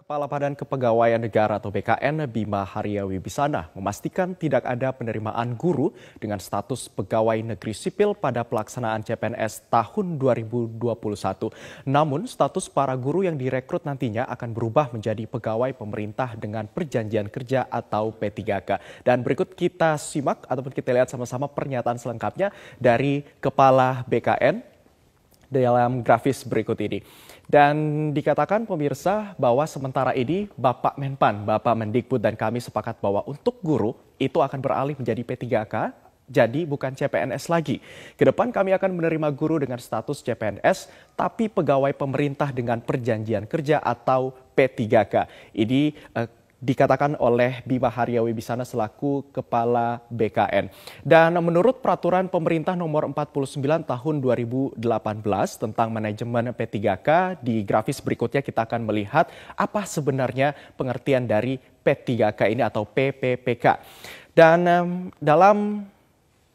Kepala Badan Kepegawaian Negara atau BKN Bima Haria Wibisana memastikan tidak ada penerimaan guru dengan status pegawai negeri sipil pada pelaksanaan CPNS tahun 2021. Namun status para guru yang direkrut nantinya akan berubah menjadi pegawai pemerintah dengan perjanjian kerja atau P3K. Dan berikut kita simak ataupun kita lihat sama-sama pernyataan selengkapnya dari Kepala BKN dalam grafis berikut ini. Dan dikatakan pemirsa bahwa sementara ini Bapak Menpan, Bapak Mendikbud dan kami sepakat bahwa untuk guru itu akan beralih menjadi P3K, jadi bukan CPNS lagi. Kedepan kami akan menerima guru dengan status CPNS, tapi pegawai pemerintah dengan perjanjian kerja atau P3K. Ini dikatakan oleh Bima Haria Wibisana selaku Kepala BKN. Dan menurut Peraturan Pemerintah Nomor 49 Tahun 2018 tentang manajemen P3K, di grafis berikutnya kita akan melihat apa sebenarnya pengertian dari P3K ini atau PPPK. Dan dalam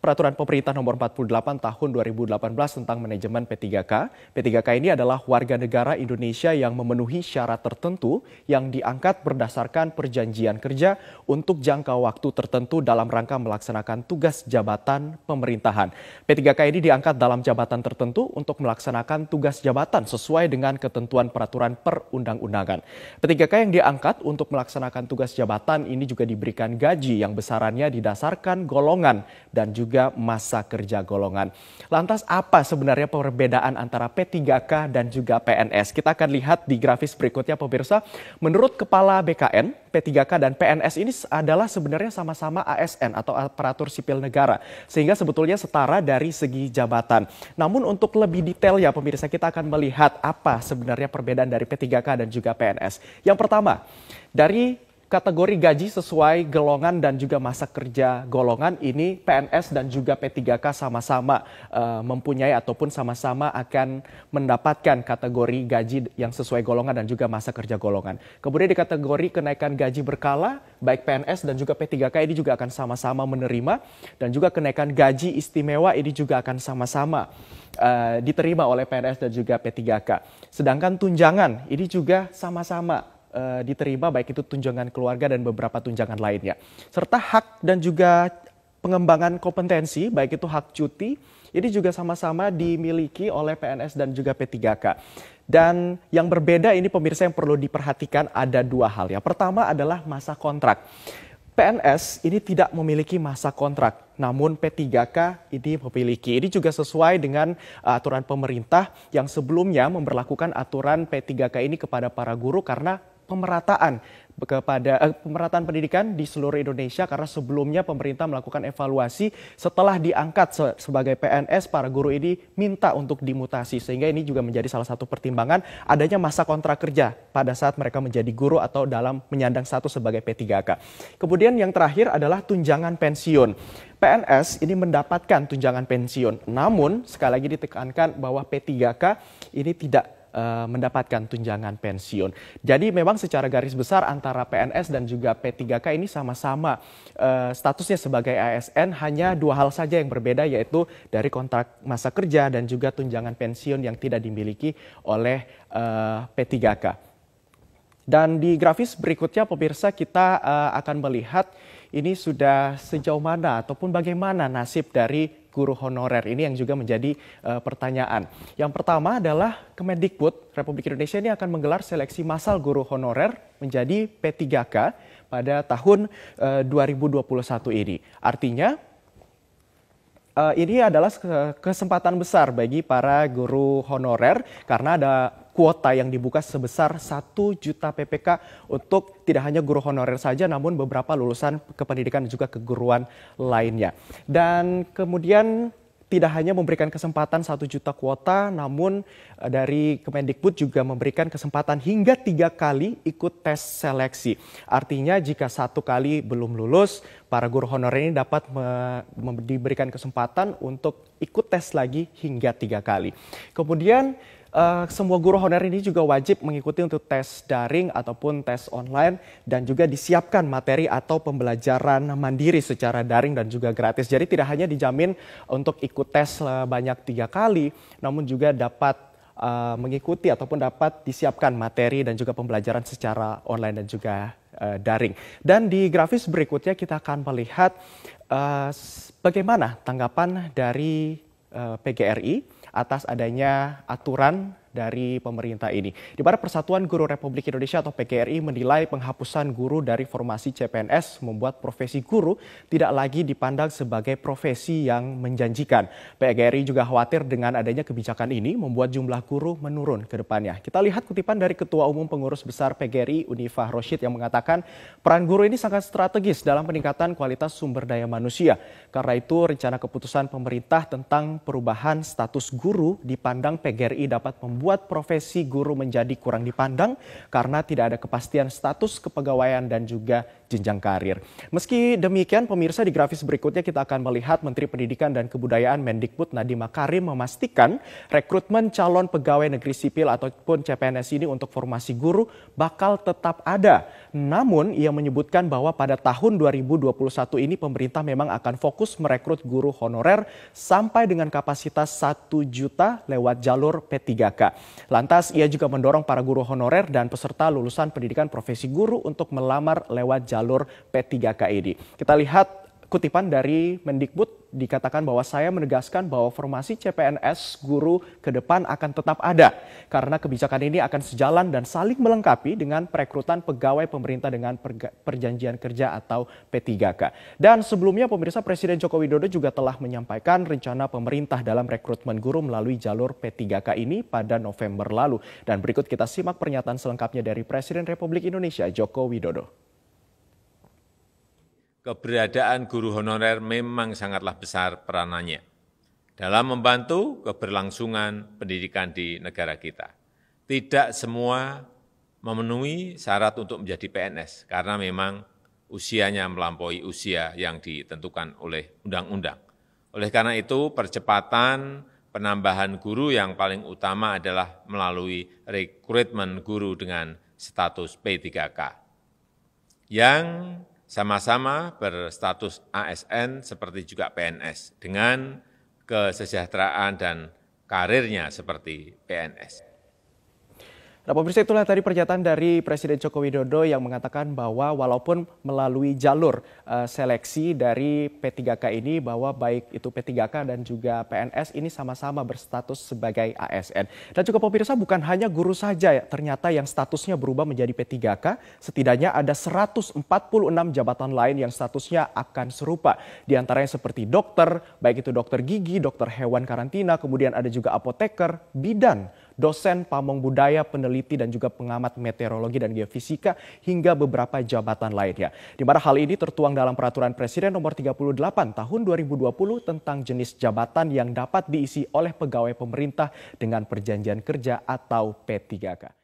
Peraturan Pemerintah Nomor 48 Tahun 2018 tentang manajemen P3K. P3K ini adalah warga negara Indonesia yang memenuhi syarat tertentu yang diangkat berdasarkan perjanjian kerja untuk jangka waktu tertentu dalam rangka melaksanakan tugas jabatan pemerintahan. P3K ini diangkat dalam jabatan tertentu untuk melaksanakan tugas jabatan sesuai dengan ketentuan peraturan perundang-undangan. P3K yang diangkat untuk melaksanakan tugas jabatan ini juga diberikan gaji yang besarannya didasarkan golongan dan juga masa kerja golongan. Lantas apa sebenarnya perbedaan antara P3K dan juga PNS? Kita akan lihat di grafis berikutnya pemirsa. Menurut Kepala BKN, P3K dan PNS ini adalah sebenarnya sama-sama ASN atau aparatur sipil negara. Sehingga sebetulnya setara dari segi jabatan. Namun untuk lebih detail ya pemirsa, kita akan melihat apa sebenarnya perbedaan dari P3K dan juga PNS. Yang pertama, dari kategori gaji sesuai golongan dan juga masa kerja golongan ini PNS dan juga P3K sama-sama mempunyai ataupun sama-sama akan mendapatkan kategori gaji yang sesuai golongan dan juga masa kerja golongan. Kemudian di kategori kenaikan gaji berkala, baik PNS dan juga P3K ini juga akan sama-sama menerima, dan juga kenaikan gaji istimewa ini juga akan sama-sama diterima oleh PNS dan juga P3K. Sedangkan tunjangan ini juga sama-sama diterima, baik itu tunjangan keluarga dan beberapa tunjangan lainnya. Serta hak dan juga pengembangan kompetensi, baik itu hak cuti, ini juga sama-sama dimiliki oleh PNS dan juga P3K. Dan yang berbeda ini pemirsa yang perlu diperhatikan ada dua hal. Yang pertama adalah masa kontrak. PNS ini tidak memiliki masa kontrak, namun P3K ini memiliki. Ini juga sesuai dengan aturan pemerintah yang sebelumnya memberlakukan aturan P3K ini kepada para guru karena pemerataan pendidikan di seluruh Indonesia, karena sebelumnya pemerintah melakukan evaluasi setelah diangkat sebagai PNS, para guru ini minta untuk dimutasi, sehingga ini juga menjadi salah satu pertimbangan adanya masa kontrak kerja pada saat mereka menjadi guru atau dalam menyandang status sebagai P3K. Kemudian yang terakhir adalah tunjangan pensiun. PNS ini mendapatkan tunjangan pensiun, namun sekali lagi ditekankan bahwa P3K ini tidak mendapatkan tunjangan pensiun. Jadi memang secara garis besar antara PNS dan juga P3K ini sama-sama statusnya sebagai ASN, hanya dua hal saja yang berbeda, yaitu dari kontrak masa kerja dan juga tunjangan pensiun yang tidak dimiliki oleh P3K. Dan di grafis berikutnya pemirsa kita akan melihat ini sudah sejauh mana ataupun bagaimana nasib dari guru honorer ini yang juga menjadi pertanyaan. Yang pertama adalah Kemendikbud Republik Indonesia ini akan menggelar seleksi massal guru honorer menjadi P3K pada tahun 2021 ini. Artinya ini adalah kesempatan besar bagi para guru honorer karena ada kuota yang dibuka sebesar 1 juta PPK untuk tidak hanya guru honorer saja, namun beberapa lulusan kependidikan dan juga keguruan lainnya. Dan kemudian tidak hanya memberikan kesempatan 1 juta kuota, namun dari Kemendikbud juga memberikan kesempatan hingga 3 kali ikut tes seleksi. Artinya jika 1 kali belum lulus, para guru honorer ini dapat diberikan kesempatan untuk ikut tes lagi hingga 3 kali. Kemudian semua guru honorer ini juga wajib mengikuti untuk tes daring ataupun tes online, dan juga disiapkan materi atau pembelajaran mandiri secara daring dan juga gratis. Jadi tidak hanya dijamin untuk ikut tes banyak 3 kali, namun juga dapat mengikuti ataupun dapat disiapkan materi dan juga pembelajaran secara online dan juga daring. Dan di grafis berikutnya kita akan melihat bagaimana tanggapan dari PGRI atas adanya aturan dari pemerintah ini. Di mana Persatuan Guru Republik Indonesia atau PGRI menilai penghapusan guru dari formasi CPNS membuat profesi guru tidak lagi dipandang sebagai profesi yang menjanjikan. PGRI juga khawatir dengan adanya kebijakan ini membuat jumlah guru menurun ke depannya. Kita lihat kutipan dari Ketua Umum Pengurus Besar PGRI Unifah Rosyid yang mengatakan peran guru ini sangat strategis dalam peningkatan kualitas sumber daya manusia. Karena itu rencana keputusan pemerintah tentang perubahan status guru dipandang PGRI dapat membuat profesi guru menjadi kurang dipandang karena tidak ada kepastian status kepegawaian dan juga jenjang karir. Meski demikian, pemirsa, di grafis berikutnya kita akan melihat Menteri Pendidikan dan Kebudayaan Mendikbud Nadiem Makarim memastikan rekrutmen calon pegawai negeri sipil ataupun CPNS ini untuk formasi guru bakal tetap ada. Namun ia menyebutkan bahwa pada tahun 2021 ini pemerintah memang akan fokus merekrut guru honorer sampai dengan kapasitas 1 juta lewat jalur P3K. Lantas ia juga mendorong para guru honorer dan peserta lulusan pendidikan profesi guru untuk melamar lewat jalur P3K ini. Kita lihat kutipan dari Mendikbud, dikatakan bahwa saya menegaskan bahwa formasi CPNS guru ke depan akan tetap ada karena kebijakan ini akan sejalan dan saling melengkapi dengan perekrutan pegawai pemerintah dengan perjanjian kerja atau P3K. Dan sebelumnya pemirsa, Presiden Joko Widodo juga telah menyampaikan rencana pemerintah dalam rekrutmen guru melalui jalur P3K ini pada November lalu. Dan berikut kita simak pernyataan selengkapnya dari Presiden Republik Indonesia Joko Widodo. Keberadaan guru honorer memang sangatlah besar peranannya dalam membantu keberlangsungan pendidikan di negara kita. Tidak semua memenuhi syarat untuk menjadi PNS karena memang usianya melampaui usia yang ditentukan oleh undang-undang. Oleh karena itu, percepatan penambahan guru yang paling utama adalah melalui rekrutmen guru dengan status P3K yang sama-sama berstatus ASN seperti juga PNS dengan kesejahteraan dan karirnya seperti PNS. Nah, pemirsa, itulah tadi pernyataan dari Presiden Joko Widodo yang mengatakan bahwa walaupun melalui jalur seleksi dari P3K ini, bahwa baik itu P3K dan juga PNS ini sama-sama berstatus sebagai ASN. Dan juga pemirsa, bukan hanya guru saja ternyata yang statusnya berubah menjadi P3K, setidaknya ada 146 jabatan lain yang statusnya akan serupa. Di antaranya seperti dokter, baik itu dokter gigi, dokter hewan karantina, kemudian ada juga apoteker, bidan, dosen pamong budaya, peneliti dan juga pengamat meteorologi dan geofisika hingga beberapa jabatan lainnya. Di mana hal ini tertuang dalam Peraturan Presiden Nomor 38 Tahun 2020 tentang jenis jabatan yang dapat diisi oleh pegawai pemerintah dengan perjanjian kerja atau P3K.